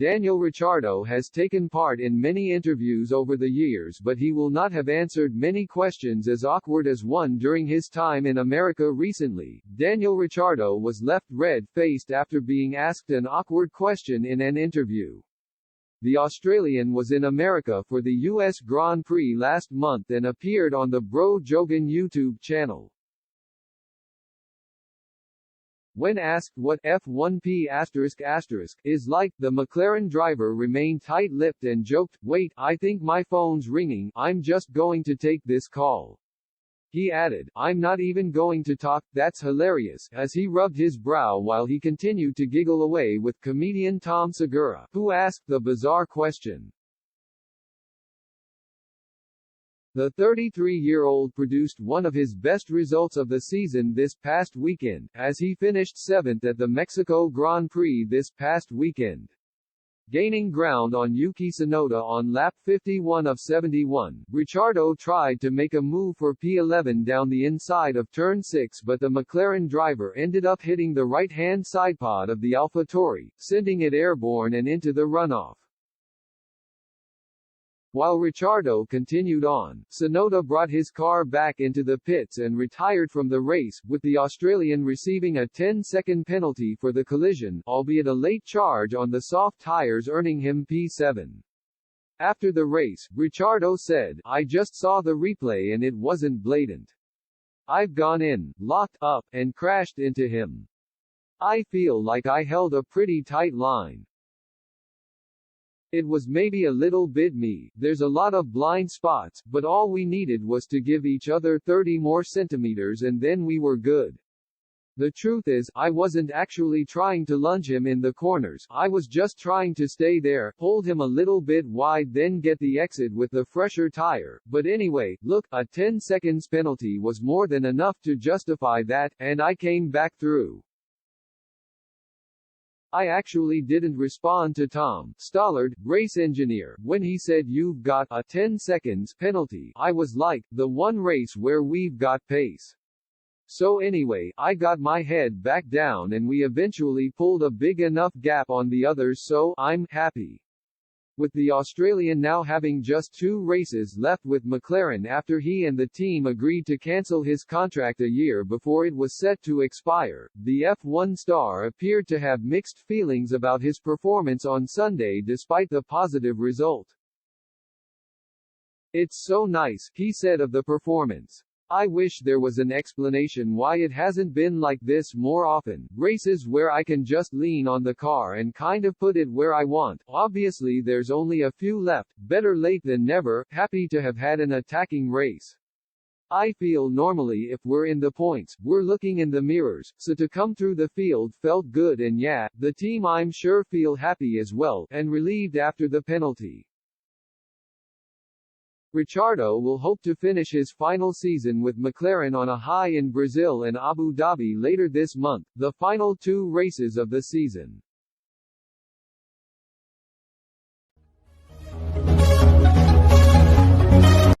Daniel Ricciardo has taken part in many interviews over the years, but he will not have answered many questions as awkward as one during his time in America recently. Daniel Ricciardo was left red-faced after being asked an awkward question in an interview. The Australian was in America for the US Grand Prix last month and appeared on the Bro Jogan YouTube channel. When asked what F1P** is like, the McLaren driver remained tight-lipped and joked, "Wait, I think my phone's ringing, I'm just going to take this call." He added, "I'm not even going to talk, that's hilarious," as he rubbed his brow while he continued to giggle away with comedian Tom Segura, who asked the bizarre question. The 33-year-old produced one of his best results of the season this past weekend, as he finished 7th at the Mexico Grand Prix this past weekend. Gaining ground on Yuki Tsunoda on lap 51 of 71, Ricciardo tried to make a move for P11 down the inside of turn 6, but the McLaren driver ended up hitting the right-hand sidepod of the AlphaTauri, sending it airborne and into the runoff. While Ricciardo continued on, Tsunoda brought his car back into the pits and retired from the race, with the Australian receiving a 10-second penalty for the collision, albeit a late charge on the soft tyres earning him P7. After the race, Ricciardo said, "I just saw the replay and it wasn't blatant. I've gone in, locked up, and crashed into him. I feel like I held a pretty tight line. It was maybe a little bit me, there's a lot of blind spots, but all we needed was to give each other 30 more centimeters and then we were good. The truth is, I wasn't actually trying to lunge him in the corners, I was just trying to stay there, hold him a little bit wide then get the exit with the fresher tire, but anyway, look, a 10 seconds penalty was more than enough to justify that, and I came back through. I actually didn't respond to Tom Stollard, race engineer, when he said you've got a 10 seconds penalty. I was like, the one race where we've got pace. So anyway, I got my head back down and we eventually pulled a big enough gap on the others, so I'm happy." With the Australian now having just 2 races left with McLaren after he and the team agreed to cancel his contract a year before it was set to expire, the F1 star appeared to have mixed feelings about his performance on Sunday despite the positive result. "It's so nice," he said of the performance. "I wish there was an explanation why it hasn't been like this more often, races where I can just lean on the car and kind of put it where I want. Obviously there's only a few left, better late than never, happy to have had an attacking race. I feel normally if we're in the points, we're looking in the mirrors, so to come through the field felt good and yeah, the team I'm sure feel happy as well, and relieved after the penalty." Ricciardo will hope to finish his final season with McLaren on a high in Brazil and Abu Dhabi later this month, the final 2 races of the season.